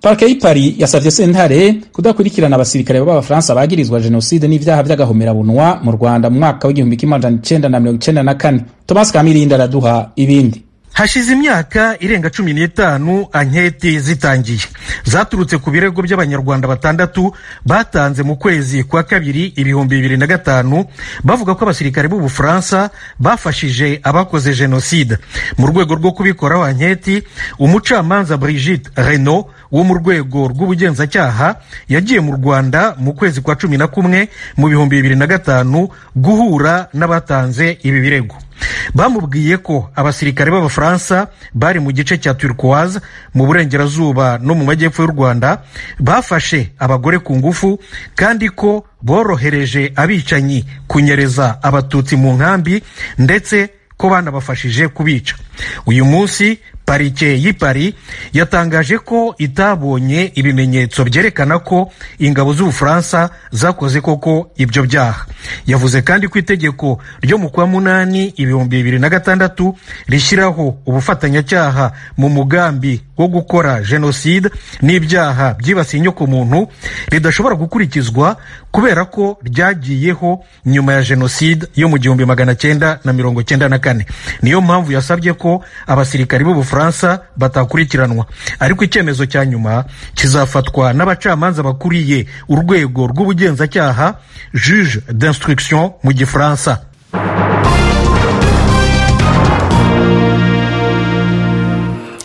Parke y'Ipari yasavye sentare kudakurikirana abasirikare b'Abafaransa bagirizwa genocide n'ivyaha vy'agahomerabunwa mu Rwanda mu mwaka w'1994. Thomas Kamirinda araduha ibindi. Hashize imyaka irenga 15 anketi zitangiye zaturutse ku birego by'abanyarwanda batandatu batanze mu kwezi kwa kabiri 2005 bavuga ko abasirikare b'u Bufaransa bafashije abakoze genocide. Mu rwego rwo kubikoraho anketi, umucamanza Brigitte Renaud wo mu rwego rw'ubugenzacyaha yagiye mu Rwanda mu kwezi kwa 11 mu 2005 guhura n'abatanze ibi birego. Bamubwiye ko abasirikare b'Abafaransa bari mu gice cya Turquoise mu burengerazuba no mu majyepfo y'u Rwanda bafashe abagore ku ngufu kandi ko borohereje abicanyi kunyereza abatutsi mu nkambi ndetse ko banabafashije kubica. Uyu munsi Parike y'Ipari yatangaje ko itabonye ibimenyetso byerekana ko ingabo z'u Bufaransa zakoze koko ibyo byaha. Yavuze kandi ko itegeko ryo mu kwa 8 2006 rishyiraho ubufatanyacyaha mu mugambi wo gukora genocide n'ibyaha byibasiye inyoko muntu ridashobora gukurikizwa kubera ko ryagiyeho nyuma ya genocide yo mu 1994. Niyo mpamvu yasabye ko abasirikari b'u Bufaransa batakurikiranwa, ariko icyemezo cya nyuma kizafatwa n'abacamanza bakuriye urwego rw'ubugenzacyaha, juge d'instruction mu Gifaransa.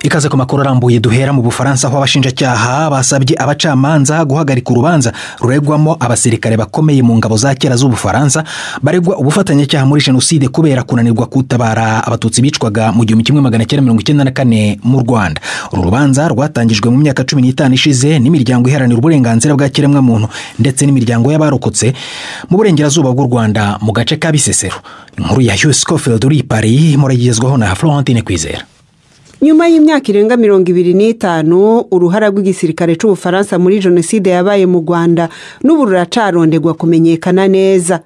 Ikaze ku makuru arambuye duhera mu Bufaransa aho abashinjacyaha basabye abacamanza guhagarika urubanza ruregwamo abasirikare bakomeye mu ngabo za kera z'u Bufaransa baregwa ubufatanyacyaha muri genocide kubera kunanirwa kutabara abatutsi bicwaga mu 1994 mu Rwanda. Uru rubanza rwatangijwe mu myaka 15 ishize n'imiryango iharanira uburenganzira bwa kiremwa muntu ndetse n'imiryango y'abarokotse mu burengerazuba bw'u Rwanda mu gace ka Bisesero. Inkuru ya Hugh Scofield uri Paris muragezwaho na Florentine Kwizera. Nyuma y'imyaka irenga 25 uruhara rw'igisirikare cy'u Bufaransa muri genocide yabaye mu Rwanda n'ubu ruracarondegwa kumenyekana neza.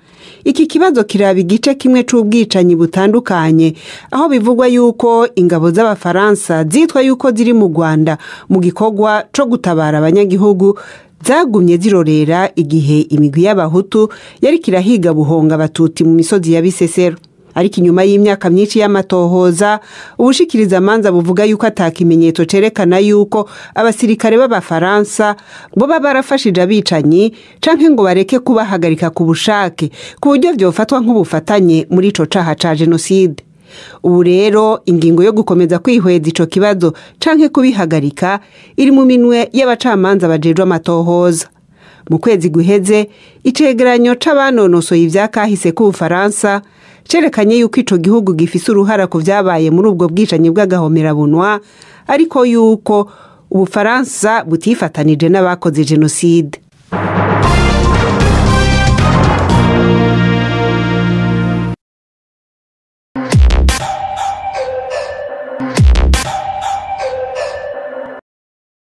Iki kibazo kiraba igice kimwe c'ubwicanyi butandukanye aho bivugwa yuko ingabo z'Abafaransa zitwa yuko ziri mu Rwanda mu gikorwa co gutabara abanyagihugu zagumye zirorera igihe imigwi y'abahutu yari kirahiga buhonga abatutsi mu misozi ya Bisesero. Ariko inyuma y'imyaka myinshi y'amatohoza ubushikiriza amanza buvuga yuko atakimenyetso cerekana yuko abasirikare b'Abafaransa bo barafashije abicanyi canke ngo bareke kubahagarika ku bushake ku buryo byofatwa nk'ubufatanye muri ico caha ca genocide. Ubu rero ingingo yo gukomeza kwihweza ico kibazo canke kubihagarika iri mu minwe y'abacamanza bajejwe amatohoza. Mu kwezi guheze icegeranyo c'abanonosoye ivyakahise ku Bufaransa cerekanye yuko ico gihugu gifise uruhara ku vyabaye muri ubwo bwicanyi bw'agahomerabunwa, ariko yuko Ubufaransa butifatanije n'abakoze genocide.